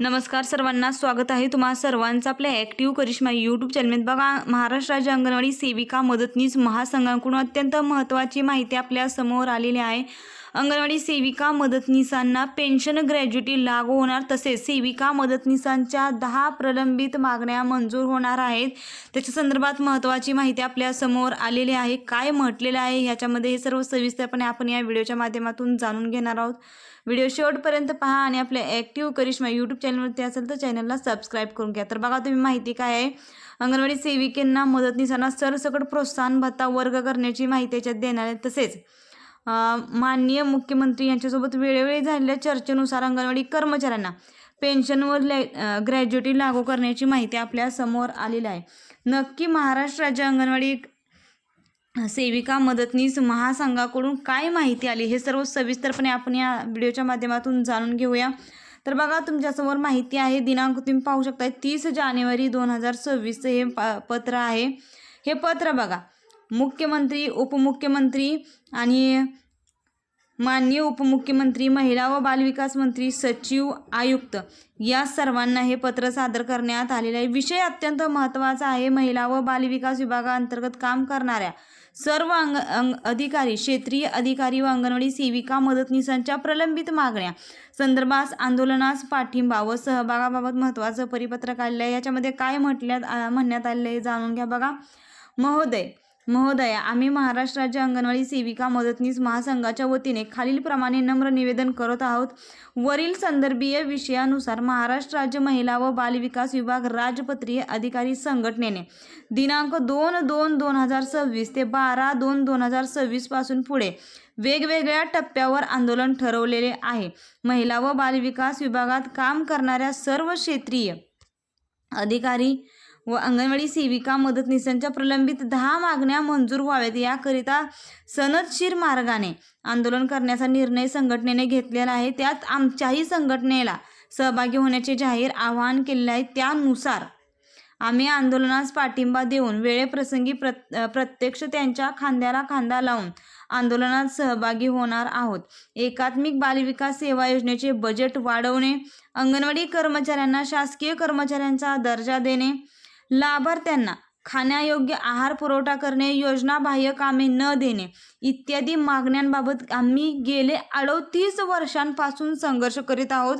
नमस्कार सर्वांना, स्वागत आहे तुम्हा सर्वांचं आपल्या ॲक्टिव्ह करिश्मा यूट्यूब चॅनलमध्ये। बघा, महाराष्ट्र राज्य अंगणवाडी सेविका मदतनीस महासंघाकडून अत्यंत महत्त्वाची माहिती आपल्या समोर आलेली आहे। अंगणवाडी सेविका मदतनीसांना पेन्शन ग्रॅज्युटी लागू होणार, तसेच सेविका मदतनीसांच्या 10 प्रलंबित मागण्या मंजूर होणार आहेत। त्याच्या संदर्भात महत्त्वाची माहिती आपल्या समोर आलेली आहे। काय म्हटलेलं आहे ह्याच्यामध्ये हे सर्व सविस्तरपणे आपण या व्हिडिओच्या माध्यमातून जाणून घेणार आहोत। व्हिडिओ शेवटपर्यंत पहा आणि आपल्या ॲक्टिव्ह करिश्मा यूट्यूब चॅनलवरती असेल तर चॅनलला सबस्क्राईब करून घ्या। तर बघा, तुम्ही माहिती काय आहे, अंगणवाडी सेविकांना मदतनीसांना सरसकट प्रोत्साहन भत्ता वर्ग करण्याची माहिती याच्यात देणार आहे। तसेच माननीय मुख्यमंत्री यांच्यासोबत वेळोवेळी झालेल्या चर्चेनुसार अंगणवाडी कर्मचाऱ्यांना पेन्शनवर ग्रॅज्युटी लागू करण्याची माहिती आपल्या समोर आलेली आहे। नक्की महाराष्ट्र राज्य अंगणवाडी सेविका मदतनीस महासंघाकडून काय माहिती आली हे सर्व सविस्तरपणे आपण या व्हिडिओच्या माध्यमातून जाणून घेऊया। तर बघा, तुमच्यासमोर माहिती आहे, दिनांक तुम्ही पाहू शकता 30 जानेवारी 2026 हे पत्र आहे। हे पत्र बघा, मुख्यमंत्री, उपमुख्यमंत्री आणि माननीय उपमुख्यमंत्री, महिला व बालविकास मंत्री, सचिव, आयुक्त या सर्वांना हे पत्र सादर करण्यात आलेले आहे। विषय अत्यंत महत्त्वाचा आहे। महिला व बालविकास विभागाअंतर्गत काम करणाऱ्या सर्व अधिकारी, क्षेत्रीय अधिकारी व अंगणवाडी सेविका मदतनीसांच्या प्रलंबित मागण्या संदर्भात आंदोलनास पाठिंबा व सहभागाबाबत महत्त्वाचं परिपत्रक आलेलं आहे। याच्यामध्ये काय म्हणण्यात आलेलं आहे जाणून घ्या। बघा, महोदया, आम्ही महाराष्ट्र राज्य अंगणवाडी सेविका मदतनीस महासंघाच्या वतीने खालीलप्रमाणे नम्र निवेदन करत आहोत। वरील संदर्भीय विषयानुसार महाराष्ट्र राज्य महिला व बालविकास विभाग राजपत्रीय अधिकारी संघटनेने दिनांक 2/2/2026 ते 12/2/2026 पासून पुढे वेगवेगळ्या टप्प्यावर आंदोलन ठरवलेले आहे। महिला व बालविकास विभागात काम करणाऱ्या सर्व क्षेत्रीय अधिकारी व अंगणवाडी सेविका मदतनीसांच्या प्रलंबित 10 मागण्या मंजूर व्हाव्यात याकरिता सनदशीर मार्गाने आंदोलन करण्याचा निर्णय संघटनेने घेतलेला आहे। त्यात आमच्याही संघटनेला सहभागी होण्याचे जाहीर आवाहन केलेले आहे। त्यानुसार आम्ही आंदोलनास पाठिंबा देऊन वेळेप्रसंगी प्रत्यक्ष त्यांच्या खांद्याला खांदा लावून आंदोलनात सहभागी होणार आहोत। एकात्मिक बालविकास सेवा योजनेचे बजेट वाढवणे, अंगणवाडी कर्मचाऱ्यांना शासकीय कर्मचाऱ्यांचा दर्जा देणे, लाभार्थ्यांना खाण्यायोग्य आहार पुरवठा करणे, योजनाबाह्य कामे न देणे इत्यादी मागण्यांबाबत आम्ही गेले 38 वर्षांपासून संघर्ष करीत आहोत।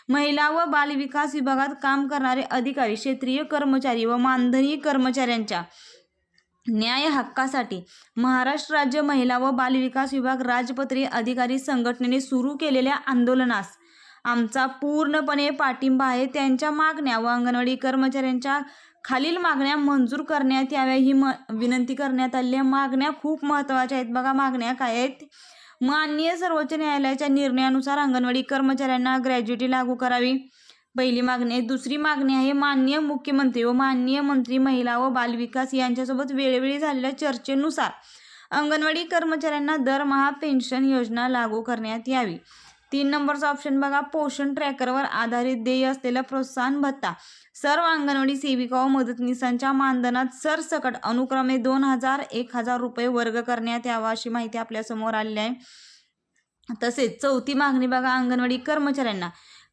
महिला व बालविकास विभागात काम करणारे अधिकारी, क्षेत्रीय कर्मचारी व मानधनी कर्मचाऱ्यांच्या न्याय हक्कासाठी महाराष्ट्र राज्य महिला व बालविकास विभाग राजपत्रीय अधिकारी संघटनेने सुरू केलेल्या आंदोलनास आमचा पूर्णपणे पाठिंबा आहे। त्यांच्या मागण्या व अंगणवाडी कर्मचाऱ्यांच्या खालील मागण्या मंजूर करण्यात याव्या ही विनंती करण्यात आली आहे। मागण्या खूप महत्त्वाच्या आहेत। बघा, मागण्या काय आहेत? माननीय सर्वोच्च न्यायालयाच्या निर्णयानुसार अंगणवाडी कर्मचाऱ्यांना ग्रॅज्युटी लागू करावी, पहिली मागणी आहे। दुसरी मागणी आहे, माननीय मुख्यमंत्री व माननीय मंत्री, महिला व बालविकास यांच्यासोबत वेळोवेळी झालेल्या चर्चेनुसार अंगणवाडी कर्मचाऱ्यांना दरमहा पेन्शन योजना लागू करण्यात यावी। 3 नंबरचा ऑप्शन बघा, पोषण ट्रॅकरवर आधारित देय असलेला प्रोत्साहन भत्ता सर्व अंगणवाडी सेविका व मदतनीसांच्या मानधनात सरसकट अनुक्रमे 2000-1000 रुपये वर्ग करण्यात यावा अशी माहिती आपल्या समोर आलेली आहे। तसेच चौथी मागणी बघा, अंगणवाडी कर्मचाऱ्यांना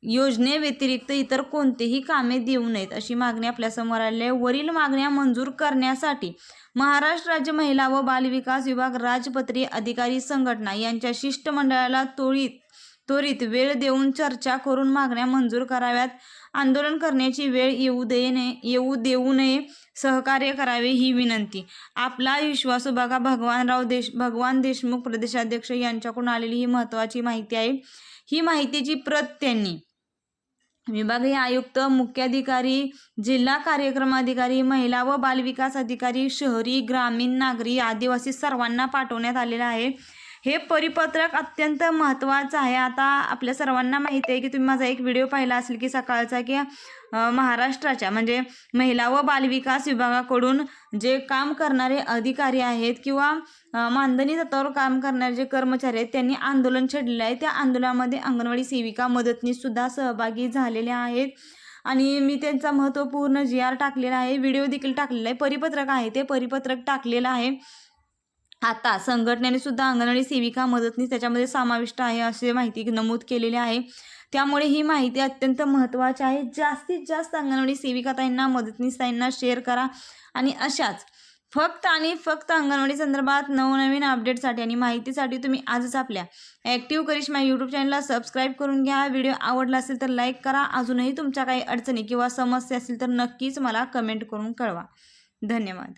योजनेव्यतिरिक्त इतर कोणतेही कामे देऊ नयेत अशी मागणी आपल्या समोर आलेली आहे। वरील मागण्या मंजूर करण्यासाठी महाराष्ट्र राज्य महिला व बालविकास विभाग राजपत्रीय अधिकारी संघटना यांच्या शिष्टमंडळाला त्वरित वेळ देऊन चर्चा करून मागण्या मंजूर कराव्यात। आंदोलन करण्याची वेळ येऊ देऊ नये, सहकार्य करावे ही विनंती। आपला विश्वासू बघा, भगवान देशमुख प्रदेशाध्यक्ष यांच्याकडून आलेली ही महत्त्वाची माहिती आहे। ही माहितीची प्रत त्यांनी विभागीय आयुक्त, मुख्याधिकारी, जिल्हा कार्यक्रम अधिकारी, महिला व बालविकास अधिकारी, शहरी, ग्रामीण, नागरी, आदिवासी सर्वांना पाठवण्यात आलेलं आहे। हे परिपत्रक अत्यंत महत्त्वाचं आहे। आता आपल्या सर्वांना माहिती आहे की तुम्ही माझा एक व्हिडिओ पाहिला असेल की सकाळचा, की महाराष्ट्राच्या म्हणजे महिला व बालविकास विभागाकडून जे काम करणारे अधिकारी आहेत किंवा मानधनी तत्त्वावर काम करणारे जे कर्मचारी आहेत त्यांनी आंदोलन छेडलेलं आहे। त्या आंदोलनामध्ये अंगणवाडी सेविका मदतनीस सुद्धा सहभागी झालेल्या आहेत आणि मी त्यांचा महत्त्वपूर्ण GR टाकलेला आहे, व्हिडिओ देखील टाकलेला आहे, परिपत्रक आहे ते परिपत्रक टाकलेलं आहे। आता संघटनेने सुद्धा अंगणवाडी सेविका मदतनीस त्याच्यामध्ये समाविष्ट आहे असे माहिती नमूद केलेली आहे। त्यामुळे ही माहिती अत्यंत महत्त्वाची आहे. जास्तीत जास्त अंगणवाडी सेविका ताईंना, मदतनीस ताईंना शेअर करा आणि अशाच फक्त आणि फक्त अंगणवाडी संदर्भात नवनवीन अपडेटसाठी आणि माहितीसाठी तुम्ही आजच आपल्या ॲक्टिव्ह करिश्मा यूट्यूब चॅनलला सबस्क्राईब करून घ्या. व्हिडिओ आवडला असेल तर लाईक करा. अजूनही तुमच्या काही अडचणी किंवा समस्या असतील तर नक्कीच मला कमेंट करून कळवा. धन्यवाद.